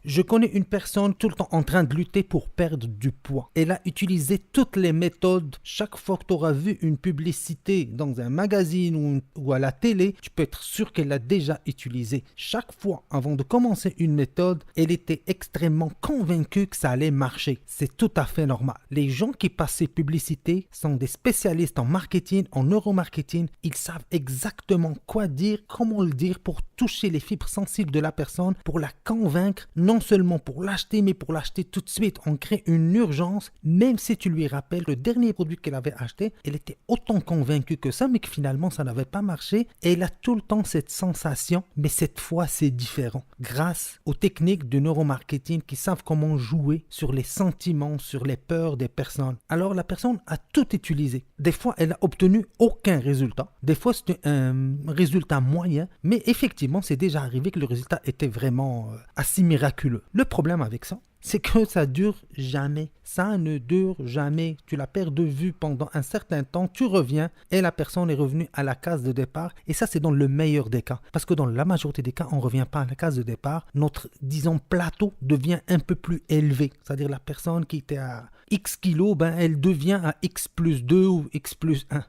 Je connais une personne tout le temps en train de lutter pour perdre du poids. Elle a utilisé toutes les méthodes. Chaque fois que tu auras vu une publicité dans un magazine ou à la télé, tu peux être sûr qu'elle l'a déjà utilisée. Chaque fois, avant de commencer une méthode, elle était extrêmement convaincue que ça allait marcher. C'est tout à fait normal. Les gens qui passent ces publicités sont des spécialistes en marketing, en neuromarketing. Ils savent exactement quoi dire, comment le dire pour toucher les fibres sensibles de la personne, pour la convaincre, non seulement pour l'acheter, mais pour l'acheter tout de suite. On crée une urgence, même si tu lui rappelles le dernier produit qu'elle avait acheté, elle était autant convaincue que ça, mais que finalement ça n'avait pas marché. Et elle a tout le temps cette sensation, mais cette fois c'est différent. Grâce aux techniques de neuromarketing qui savent comment jouer sur les sentiments, sur les peurs des personnes. Alors la personne a tout utilisé. Des fois, elle n'a obtenu aucun résultat. Des fois, c'était un résultat moyen, mais effectivement, c'est déjà arrivé que le résultat était vraiment assez miraculeux. Le problème avec ça, c'est que ça dure jamais. Ça ne dure jamais. Tu la perds de vue pendant un certain temps, tu reviens et la personne est revenue à la case de départ. Et ça, c'est dans le meilleur des cas. Parce que dans la majorité des cas, on ne revient pas à la case de départ. Notre, disons, plateau devient un peu plus élevé. C'est-à-dire la personne qui était à X kilos, ben, elle devient à X plus 2 ou X plus 1.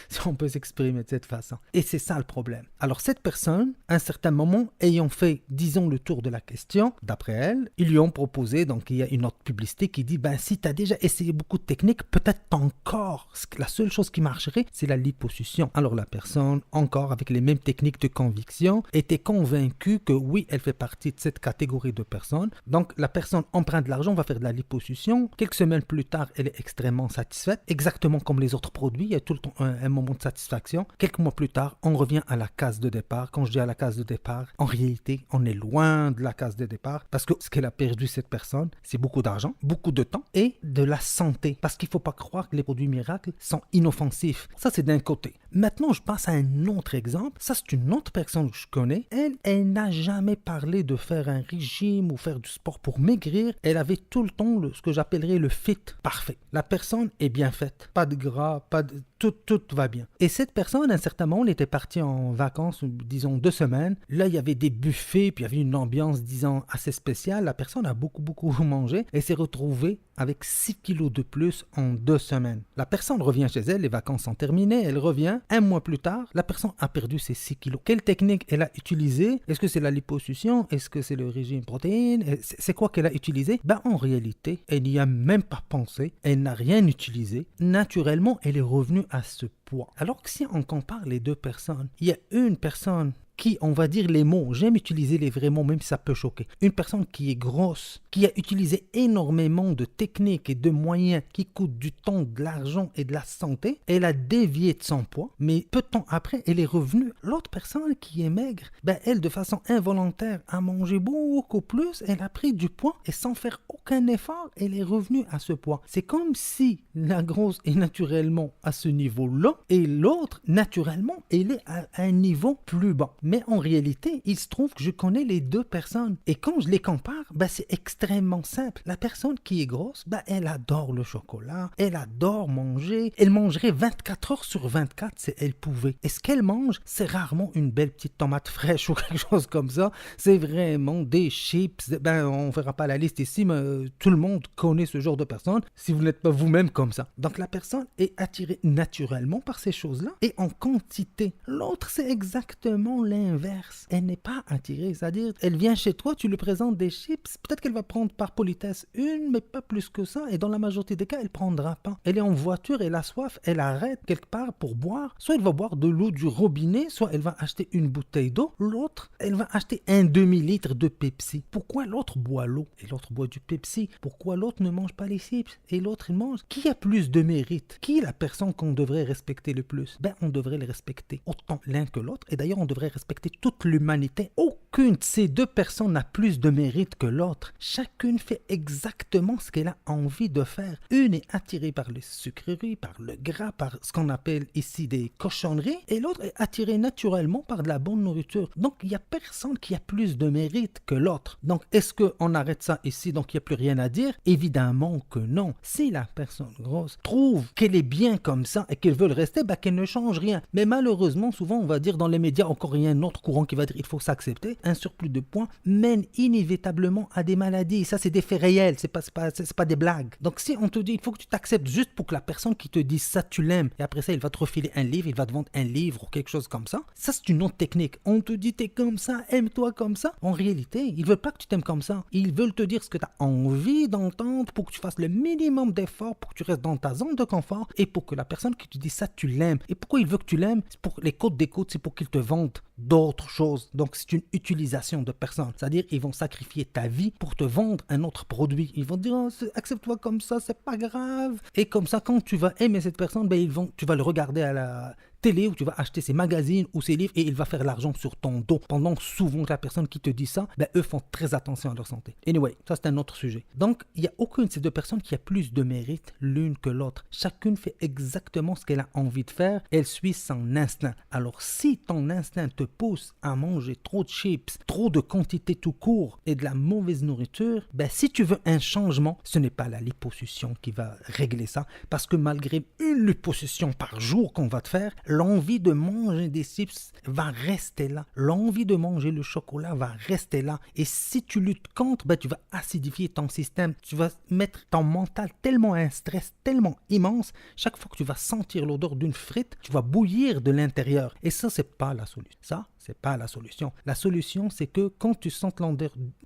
Si on peut s'exprimer de cette façon. Et c'est ça le problème. Alors cette personne, à un certain moment, ayant fait, disons, le tour de la question, d'après elle, ils lui ont proposé, donc il y a une autre publicité qui dit, ben si tu as déjà essayé beaucoup de techniques, peut-être encore, la seule chose qui marcherait, c'est la liposuction. Alors la personne, encore avec les mêmes techniques de conviction, était convaincue que oui, elle fait partie de cette catégorie de personnes. Donc la personne emprunte de l'argent, va faire de la liposuction. Quelques semaines plus tard, elle est extrêmement satisfaite, exactement comme les autres produits, il y a tout le temps un moment de satisfaction. Quelques mois plus tard, on revient à la case de départ. Quand je dis à la case de départ, en réalité, on est loin de la case de départ parce que ce qu'elle a perdu, cette personne, c'est beaucoup d'argent, beaucoup de temps et de la santé. Parce qu'il ne faut pas croire que les produits miracles sont inoffensifs. Ça, c'est d'un côté. Maintenant, je passe à un autre exemple. Ça, c'est une autre personne que je connais. Elle n'a jamais parlé de faire un régime ou faire du sport pour maigrir. Elle avait tout le temps ce que j'appellerais le fit parfait. La personne est bien faite. Pas de gras, pas de... Tout va bien. Et cette personne, à un certain moment, elle était partie en vacances, disons 2 semaines. Là, il y avait des buffets, puis il y avait une ambiance, disons, assez spéciale. La personne a beaucoup mangé et s'est retrouvée avec 6 kilos de plus en 2 semaines. La personne revient chez elle, les vacances sont terminées, elle revient. 1 mois plus tard, la personne a perdu ses 6 kilos. Quelle technique elle a utilisée? Est-ce que c'est la liposuction? Est-ce que c'est le régime protéine? C'est quoi qu'elle a utilisé? Ben, en réalité, elle n'y a même pas pensé. Elle n'a rien utilisé. Naturellement, elle est revenue à ce poids. Alors que si on compare les deux personnes, il y a une personne qui, on va dire les mots, j'aime utiliser les vrais mots, même si ça peut choquer. Une personne qui est grosse, qui a utilisé énormément de techniques et de moyens qui coûtent du temps, de l'argent et de la santé, elle a dévié de son poids, mais peu de temps après, elle est revenue. L'autre personne qui est maigre, ben elle, de façon involontaire, a mangé beaucoup plus, elle a pris du poids et sans faire aucun effort, elle est revenue à ce poids. C'est comme si la grosse est naturellement à ce niveau-là et l'autre, naturellement, elle est à un niveau plus bas. Mais en réalité, il se trouve que je connais les deux personnes. Et quand je les compare, ben c'est extrêmement simple. La personne qui est grosse, ben elle adore le chocolat, elle adore manger. Elle mangerait 24 heures sur 24 si elle pouvait. Et ce qu'elle mange, c'est rarement une belle petite tomate fraîche ou quelque chose comme ça. C'est vraiment des chips. Ben, on ne fera pas la liste ici, mais tout le monde connaît ce genre de personne si vous n'êtes pas vous-même comme ça. Donc la personne est attirée naturellement par ces choses-là et en quantité. L'autre, c'est exactement l'inverse. Elle n'est pas attirée, c'est-à-dire, elle vient chez toi, tu lui présentes des chips, peut-être qu'elle va prendre par politesse une, mais pas plus que ça, et dans la majorité des cas, elle ne prendra pas. Elle est en voiture, elle a soif, elle arrête quelque part pour boire, soit elle va boire de l'eau du robinet, soit elle va acheter une bouteille d'eau, l'autre, elle va acheter un demi-litre de Pepsi. Pourquoi l'autre boit l'eau et l'autre boit du Pepsi? Pourquoi l'autre ne mange pas les chips et l'autre il mange? Qui a plus de mérite? Qui est la personne qu'on devrait respecter le plus? Ben, on devrait les respecter autant l'un que l'autre, et d'ailleurs, on devrait respecter toute l'humanité. Aucune de ces deux personnes n'a plus de mérite que l'autre. Chacune fait exactement ce qu'elle a envie de faire. Une est attirée par les sucreries, par le gras, par ce qu'on appelle ici des cochonneries, et l'autre est attirée naturellement par de la bonne nourriture. Donc, il n'y a personne qui a plus de mérite que l'autre. Donc, est-ce qu'on arrête ça ici, donc il n'y a plus rien à dire? Évidemment que non. Si la personne grosse trouve qu'elle est bien comme ça et qu'elle veut le rester, ben qu'elle ne change rien. Mais malheureusement, souvent, on va dire dans les médias, encore il y a un autre courant qui va dire il faut s'accepter. un surplus de poids mène inévitablement à des maladies. Ça, c'est des faits réels, c'est pas des blagues. Donc si on te dit, il faut que tu t'acceptes juste pour que la personne qui te dit ça, tu l'aimes, et après ça, il va te refiler un livre, il va te vendre un livre ou quelque chose comme ça. Ça, c'est une autre technique. On te dit, t'es comme ça, aime-toi comme ça. En réalité, ils veulent pas que tu t'aimes comme ça. Ils veulent te dire ce que tu as envie d'entendre pour que tu fasses le minimum d'efforts, pour que tu restes dans ta zone de confort et pour que la personne qui te dit ça, tu l'aimes. Et pourquoi il veut que tu l'aimes? C'est pour les codes d'écoute, c'est pour qu'ils te vendent d'autres choses. Donc, c'est une utilisation de personnes. C'est-à-dire, ils vont sacrifier ta vie pour te vendre un autre produit. Ils vont te dire, oh, accepte-toi comme ça, c'est pas grave. Et comme ça, quand tu vas aimer cette personne, ben, tu vas le regarder à la télé où tu vas acheter ses magazines ou ses livres et il va faire l'argent sur ton dos. Pendant souvent la personne qui te dit ça, ben, eux font très attention à leur santé. Anyway, ça c'est un autre sujet. Donc, il n'y a aucune de ces deux personnes qui a plus de mérite l'une que l'autre. Chacune fait exactement ce qu'elle a envie de faire. Elle suit son instinct. Alors, si ton instinct te pousse à manger trop de chips, trop de quantité tout court et de la mauvaise nourriture, ben, si tu veux un changement, ce n'est pas la liposuction qui va régler ça. Parce que malgré une liposuction par jour qu'on va te faire, l'envie de manger des chips va rester là. L'envie de manger le chocolat va rester là. Et si tu luttes contre, ben, tu vas acidifier ton système. Tu vas mettre ton mental tellement à un stress tellement immense. Chaque fois que tu vas sentir l'odeur d'une frite, tu vas bouillir de l'intérieur. Et ça, c'est pas la solution. Ça, c'est pas la solution. La solution, c'est que quand tu sens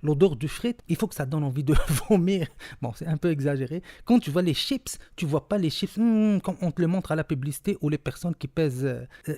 l'odeur du frite, il faut que ça donne envie de vomir. Bon, c'est un peu exagéré. Quand tu vois les chips, tu vois pas les chips comme on te le montre à la publicité ou les personnes qui pèsent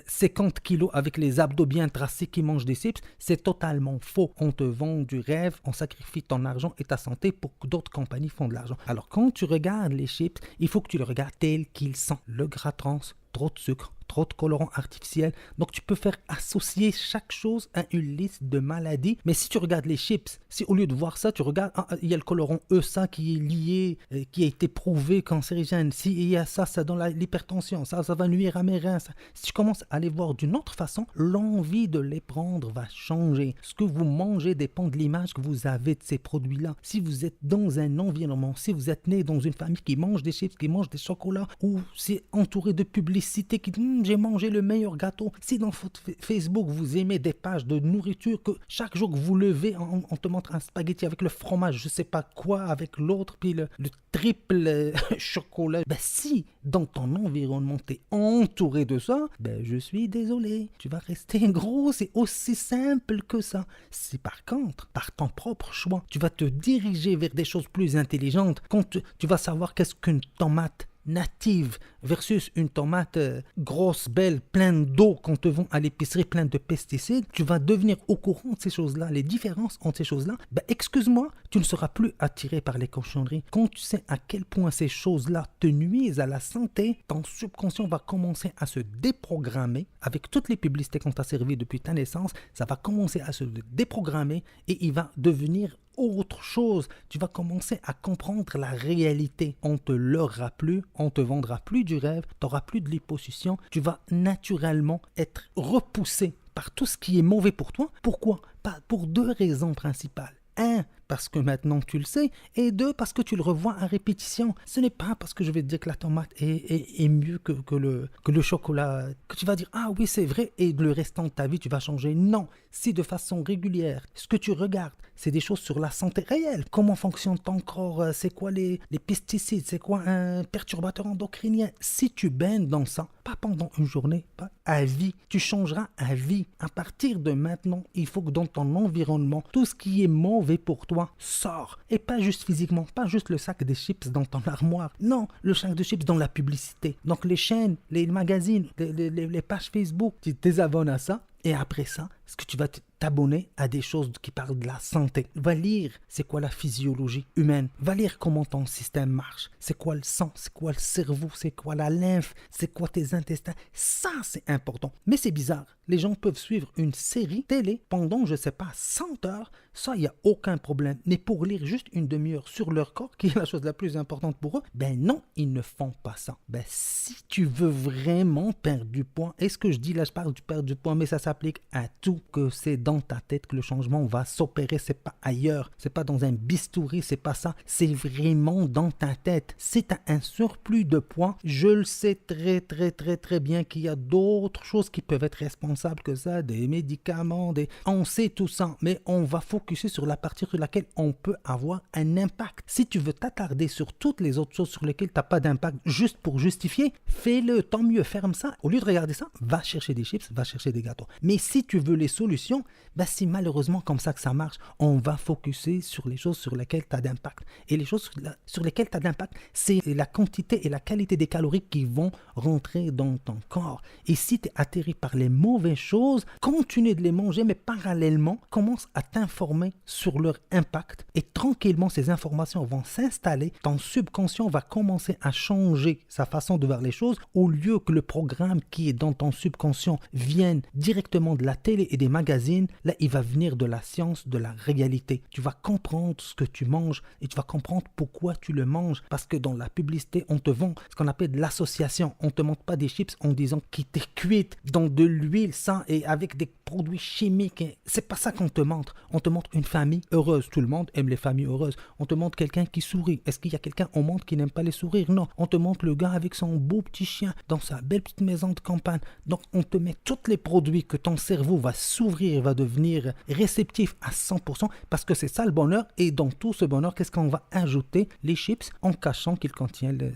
50 kilos avec les abdos bien tracés qui mangent des chips. C'est totalement faux. On te vend du rêve, on sacrifie ton argent et ta santé pour que d'autres compagnies font de l'argent. Alors, quand tu regardes les chips, il faut que tu le regardes tel qu'ils sont. Le gras trans, trop de sucre, trop de colorants artificiels. Donc, tu peux faire associer chaque chose à une liste de maladies. Mais si tu regardes les chips, si au lieu de voir ça, tu regardes, il y a le colorant ESA qui est lié, qui a été prouvé cancérigène. S'il y a ça, ça donne l'hypertension. Ça va nuire à mes reins. Ça. Si tu commences à les voir d'une autre façon, l'envie de les prendre va changer. Ce que vous mangez dépend de l'image que vous avez de ces produits-là. Si vous êtes dans un environnement, si vous êtes né dans une famille qui mange des chips, qui mange des chocolats, ou c'est entouré de publicités qui disent j'ai mangé le meilleur gâteau. Si dans votre Facebook, vous aimez des pages de nourriture que chaque jour que vous levez, on te montre un spaghetti avec le fromage, je sais pas quoi, avec l'autre, puis le triple chocolat. Ben si dans ton environnement, tu es entouré de ça, ben je suis désolé, tu vas rester gros, c'est aussi simple que ça. Si par contre, par ton propre choix, tu vas te diriger vers des choses plus intelligentes, quand tu vas savoir qu'est-ce qu'une tomate native versus une tomate grosse, belle, pleine d'eau qu'on te vend à l'épicerie, pleine de pesticides, tu vas devenir au courant de ces choses-là, les différences entre ces choses-là. Ben, excuse-moi, tu ne seras plus attiré par les cochonneries. Quand tu sais à quel point ces choses-là te nuisent à la santé, ton subconscient va commencer à se déprogrammer avec toutes les publicités qu'on t'a servi depuis ta naissance. Ça va commencer à se déprogrammer et il va devenir autre chose. Tu vas commencer à comprendre la réalité. On te leurrera plus, on te vendra plus du rêve, tu n'auras plus de liposuction, tu vas naturellement être repoussé par tout ce qui est mauvais pour toi. Pourquoi? Pour deux raisons principales. Un, parce que maintenant tu le sais, et deux, parce que tu le revois à répétition. Ce n'est pas parce que je vais te dire que la tomate est mieux que le chocolat, que tu vas dire, ah oui c'est vrai, et le restant de ta vie tu vas changer. Non, si de façon régulière, ce que tu regardes, c'est des choses sur la santé réelle. Comment fonctionne ton corps, c'est quoi les pesticides, c'est quoi un perturbateur endocrinien. Si tu baignes dans ça, pas pendant une journée, pas à vie, tu changeras à vie. À partir de maintenant, il faut que dans ton environnement, tout ce qui est mauvais pour toi sort. Et pas juste physiquement, pas juste le sac des chips dans ton armoire. Non, le sac de chips dans la publicité. Donc les chaînes, les magazines, les pages Facebook, tu te désabonnes à ça. Et après ça, est-ce que tu vas t'abonner à des choses qui parlent de la santé? Va lire c'est quoi la physiologie humaine. Va lire comment ton système marche. C'est quoi le sang? C'est quoi le cerveau? C'est quoi la lymphe? C'est quoi tes intestins? Ça, c'est important. Mais c'est bizarre. Les gens peuvent suivre une série télé pendant, je sais pas, 100 heures. Ça, il n'y a aucun problème. Mais pour lire juste une demi-heure sur leur corps, qui est la chose la plus importante pour eux, ben non, ils ne font pas ça. Ben si tu veux vraiment perdre du poids, et ce que je dis là, je parle du perdre du poids, mais ça s'applique à tout, que c'est dans dans ta tête que le changement va s'opérer, c'est pas ailleurs, c'est pas dans un bistouri, c'est pas ça, c'est vraiment dans ta tête. Si tu as un surplus de poids, je le sais très bien qu'il y a d'autres choses qui peuvent être responsables que ça, des médicaments, on sait tout ça, mais on va focuser sur la partie sur laquelle on peut avoir un impact. Si tu veux t'attarder sur toutes les autres choses sur lesquelles tu n'as pas d'impact juste pour justifier, fais-le, tant mieux, ferme ça. Au lieu de regarder ça, va chercher des chips, va chercher des gâteaux. Mais si tu veux les solutions, c'est malheureusement comme ça que ça marche. On va focuser sur les choses sur lesquelles tu as d'impact. Et les choses sur lesquelles tu as d'impact, c'est la quantité et la qualité des calories qui vont rentrer dans ton corps. Et si tu es atterri par les mauvaises choses, continue de les manger, mais parallèlement, commence à t'informer sur leur impact. Et tranquillement, ces informations vont s'installer. Ton subconscient va commencer à changer sa façon de voir les choses. Au lieu que le programme qui est dans ton subconscient vienne directement de la télé et des magazines, là, il va venir de la science, de la réalité. Tu vas comprendre ce que tu manges et tu vas comprendre pourquoi tu le manges. Parce que dans la publicité, on te vend ce qu'on appelle de l'association. On ne te montre pas des chips en disant qu'ils étaient cuites dans de l'huile, ça, et avec des produits chimiques. C'est pas ça qu'on te montre. On te montre une famille heureuse. Tout le monde aime les familles heureuses. On te montre quelqu'un qui sourit. Est-ce qu'il y a quelqu'un au monde qui n'aime pas les sourires? Non. On te montre le gars avec son beau petit chien dans sa belle petite maison de campagne. Donc, on te met tous les produits que ton cerveau va s'ouvrir, va devenir réceptif à 100% parce que c'est ça le bonheur. Et dans tout ce bonheur, qu'est-ce qu'on va ajouter? Les chips, en cachant qu'ils contiennent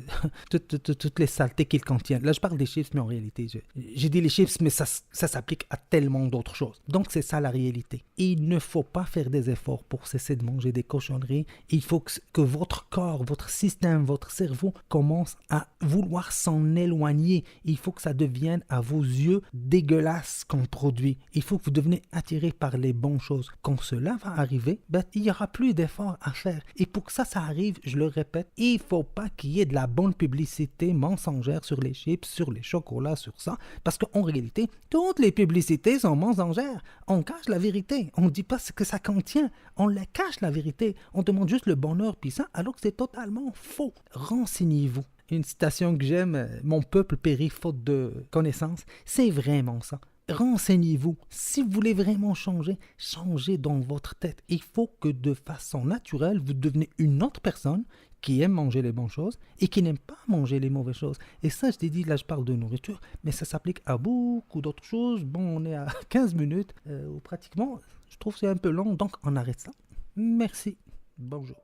toutes les saletés qu'ils contiennent. Là, je parle des chips, mais en réalité, j'ai dit les chips, mais ça s'applique à tellement d'autres choses. Donc, c'est ça la réalité. Il ne faut pas faire des efforts pour cesser de manger des cochonneries. Il faut que votre corps, votre système, votre cerveau commence à vouloir s'en éloigner. Il faut que ça devienne à vos yeux dégueulasse comme produit. Il faut que vous devenez attiré par les bonnes choses. Quand cela va arriver, il n'y aura plus d'efforts à faire. Et pour que ça arrive, je le répète, il ne faut pas qu'il y ait de la bonne publicité mensongère sur les chips, sur les chocolats, sur ça. Parce qu'en réalité, toutes les publicités sont mensongères. On cache la vérité. On ne dit pas ce que ça contient. On la cache la vérité. On demande juste le bonheur puis ça, alors que c'est totalement faux. Renseignez-vous. Une citation que j'aime, mon peuple périt faute de connaissances, c'est vraiment ça. Renseignez-vous. Si vous voulez vraiment changer, changez dans votre tête. Il faut que de façon naturelle, vous devenez une autre personne qui aime manger les bonnes choses et qui n'aime pas manger les mauvaises choses. Et ça, je t'ai dit, là, je parle de nourriture, mais ça s'applique à beaucoup d'autres choses. Bon, on est à 15 minutes, ou pratiquement, je trouve que c'est un peu long, donc on arrête ça. Merci. Bonjour.